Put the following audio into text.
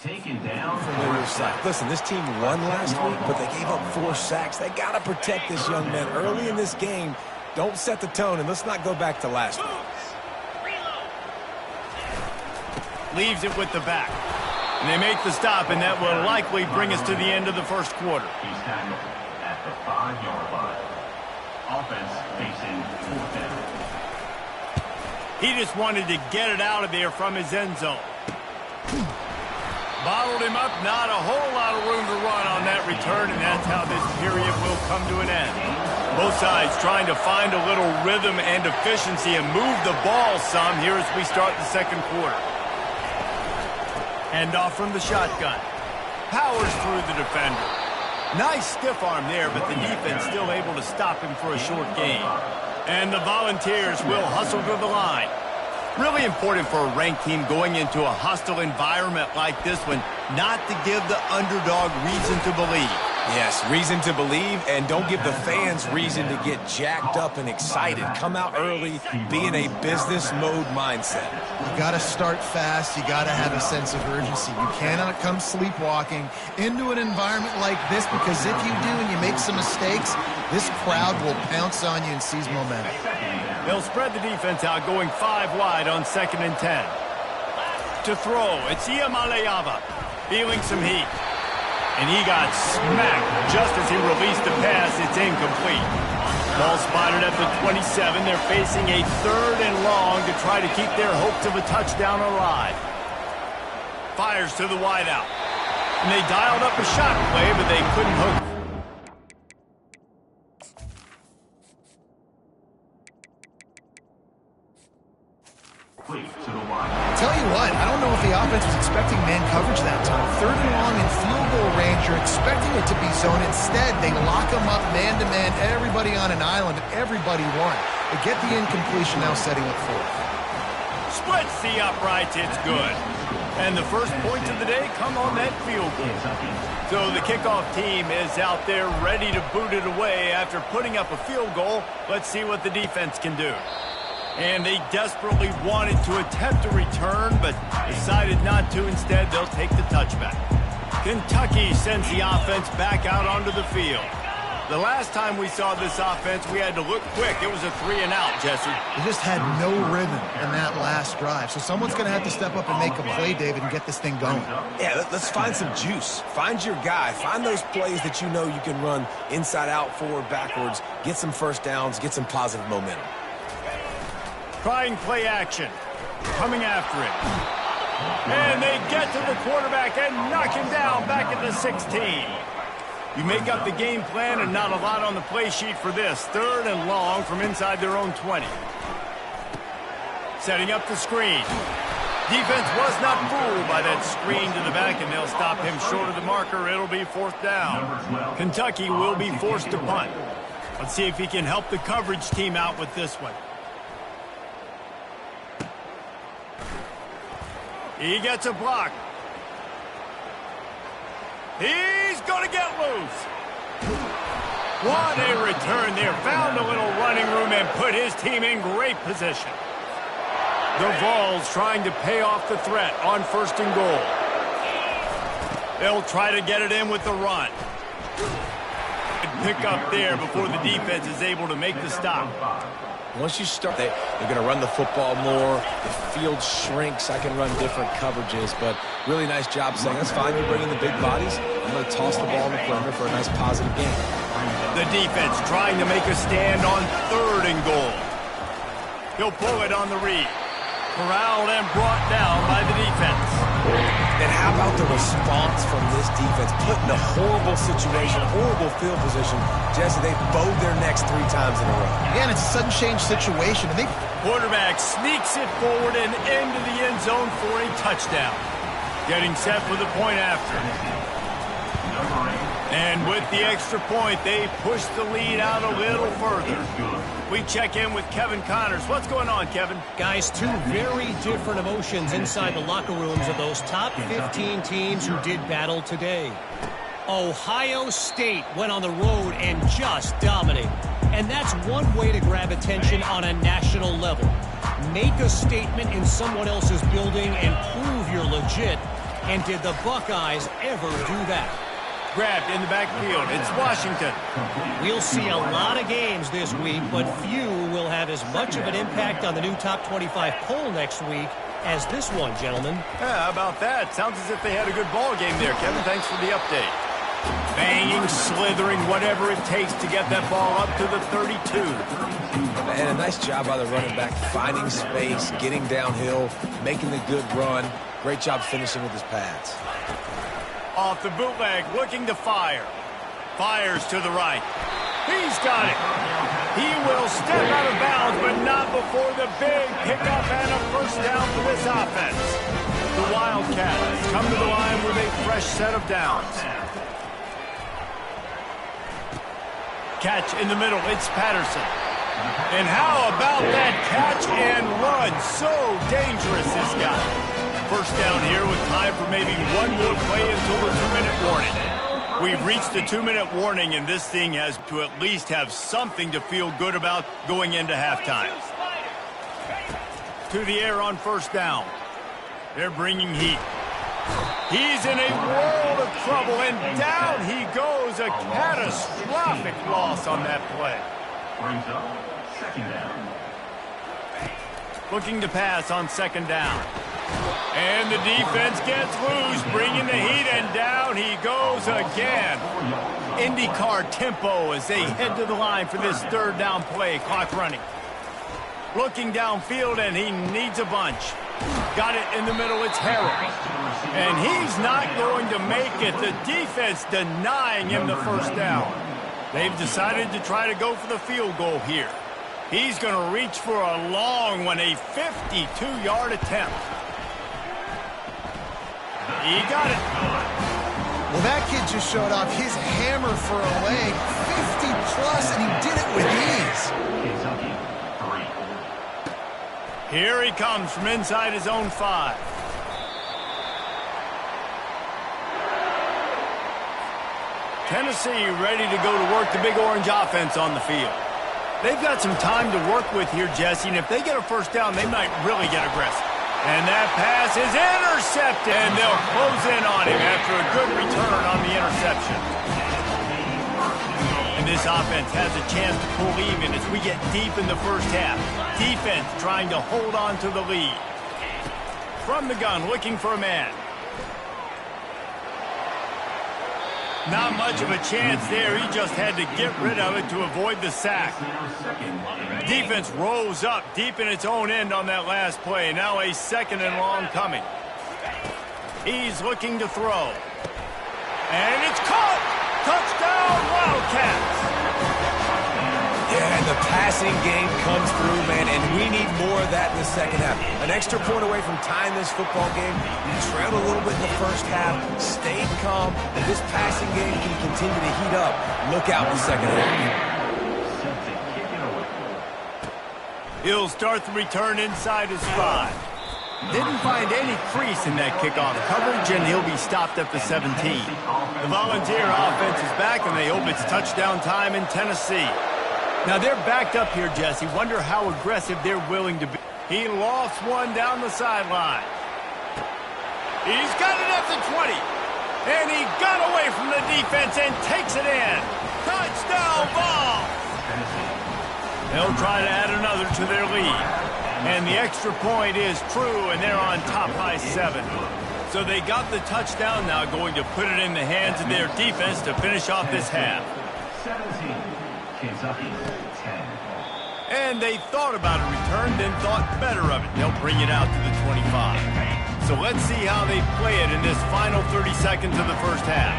Taken down. Familiar sight. Listen, this team won last week, but they gave up 4 sacks. They got to protect this young man early in this game. Don't set the tone, and let's not go back to last week. Leaves it with the back. And they make the stop, and that will likely bring us to the end of the first quarter. He's tackled at the 5-yard line. Offense facing 4th down. He just wanted to get it out of there from his end zone. Bottled him up, not a whole lot of room to run on that return, and that's how this period will come to an end. Both sides trying to find a little rhythm and efficiency and move the ball some here as we start the second quarter. Hand off from the shotgun. Powers through the defender. Nice stiff arm there, but the defense still able to stop him for a short gain. And the Volunteers will hustle to the line. Really important for a ranked team going into a hostile environment like this one, not to give the underdog reason to believe. Yes, reason to believe, and don't give the fans reason to get jacked up and excited. Come out early, be in a business mode mindset. You got to start fast. You got to have a sense of urgency. You cannot come sleepwalking into an environment like this, because if you do and you make some mistakes, this crowd will pounce on you and seize momentum. They'll spread the defense out, going 5 wide on 2nd and 10. To throw, it's Iamaleava feeling some heat. And he got smacked just as he released the pass. It's incomplete. Ball spotted at the 27. They're facing a 3rd and long to try to keep their hopes of a touchdown alive. Fires to the wideout. And they dialed up a shot play, but they couldn't hook. Tell you what, I don't know if the offense was expecting man coverage that time. 3rd and long in field goal range, you're expecting it to be zone. Instead, they lock them up man-to-man, everybody on an island, everybody won. They get the incompletion, now setting up 4th. Splits the uprights, it's good. And the first points of the day come on that field goal. So the kickoff team is out there ready to boot it away after putting up a field goal. Let's see what the defense can do. And they desperately wanted to attempt a return, but decided not to. Instead, they'll take the touchback. Kentucky sends the offense back out onto the field. The last time we saw this offense, we had to look quick. It was a 3-and-out, Jesse. They just had no rhythm in that last drive. So someone's going to have to step up and make a play, David, and get this thing going. Yeah, let's find some juice. Find your guy. Find those plays that you know you can run inside out, forward, backwards. Get some first downs. Get some positive momentum. Trying play action. Coming after it. And they get to the quarterback and knock him down back at the 16. You make up the game plan and not a lot on the play sheet for this. 3rd and long from inside their own 20. Setting up the screen. Defense was not fooled by that screen to the back, and they'll stop him short of the marker. It'll be 4th down. Kentucky will be forced to punt. Let's see if he can help the coverage team out with this one. He gets a block. He's going to get loose. What a return there. Found a little running room and put his team in great position. The Vols trying to pay off the threat on 1st and goal. They'll try to get it in with the run. Pick up there before the defense is able to make the stop. Once you start, they're going to run the football more. The field shrinks. I can run different coverages, but really nice job saying, that's fine. You're bringing the big bodies. I'm going to toss the ball in the perimeter for a nice positive game. The defense trying to make a stand on 3rd and goal. He'll pull it on the read. Corralled and brought down by the defense. And how about the response from this defense? Put in a horrible situation, horrible field position. Jesse, they bowed their necks 3 times in a row. Yeah, and it's a sudden change situation. And quarterback sneaks it forward and into the end zone for a touchdown. Getting set for the point after. And with the extra point, they push the lead out a little further. We check in with Kevin Connors. What's going on, Kevin? Guys, 2 very different emotions inside the locker rooms of those top 15 teams who did battle today. Ohio State went on the road and just dominated. And that's one way to grab attention on a national level. Make a statement in someone else's building and prove you're legit. And did the Buckeyes ever do that? Grabbed in the backfield. It's Washington. We'll see a lot of games this week, but few will have as much of an impact on the new top 25 poll next week as this one, gentlemen. Yeah, how about that? Sounds as if they had a good ball game there, Kevin. Thanks for the update. Banging, slithering, whatever it takes to get that ball up to the 32. And a nice job by the running back, finding space, getting downhill, making the good run. Great job finishing with his pads. Off the bootleg, looking to fire. Fires to the right. He's got it. He will step out of bounds, but not before the big pickup and a first down for this offense. The Wildcats come to the line with a fresh set of downs. Catch in the middle, it's Patterson. And how about that catch and run? So dangerous, this guy. First down here with time for maybe one more play until the 2-minute warning. We've reached the 2-minute warning, and this thing has to at least have something to feel good about going into halftime. To the air on first down. They're bringing heat. He's in a world of trouble, and down he goes. A catastrophic loss on that play. Brings up second down. Looking to pass on second down. And the defense gets loose, bringing the heat, and down he goes again. IndyCar tempo as they head to the line for this third down play. Clock running. Looking downfield, and he needs a bunch. Got it in the middle, it's Harrell. And he's not going to make it. The defense denying him the first down. They've decided to try to go for the field goal here. He's going to reach for a long one, a 52-yard attempt. He got it. Well, that kid just showed off his hammer for a leg, 50-plus, and he did it with ease. Kentucky, 3. Here he comes from inside his own 5. Tennessee ready to go to work the Big Orange offense on the field. They've got some time to work with here, Jesse, and if they get a first down, they might really get aggressive. And that pass is intercepted, and they'll close in on him after a good return on the interception. And this offense has a chance to pull even as we get deep in the first half. Defense trying to hold on to the lead. From the gun, looking for a man. Not much of a chance there. He just had to get rid of it to avoid the sack. Defense rolls up deep in its own end on that last play. Now a second and long coming. He's looking to throw. And it's caught! Touchdown, Wildcats! Yeah, and the passing game comes through, man, and we need more of that in the second half. An extra point away from tying this football game. You trailed a little bit in the first half, stayed calm, and this passing game can continue to heat up. Look out in the second half. He'll start the return inside his 5. Didn't find any crease in that kickoff coverage, and he'll be stopped at the 17. The Volunteer offense is back, and they hope it's touchdown time in Tennessee. Now they're backed up here, Jesse. Wonder how aggressive they're willing to be. He lost one down the sideline. He's got it at the 20. And he got away from the defense and takes it in. Touchdown ball! They'll try to add another to their lead. And the extra point is true, and they're on top by 7. So they got the touchdown, now going to put it in the hands of their defense to finish off this half. 17, Kentucky, 10. And they thought about a return, then thought better of it. They'll bring it out to the 25. So let's see how they play it in this final 30 seconds of the first half.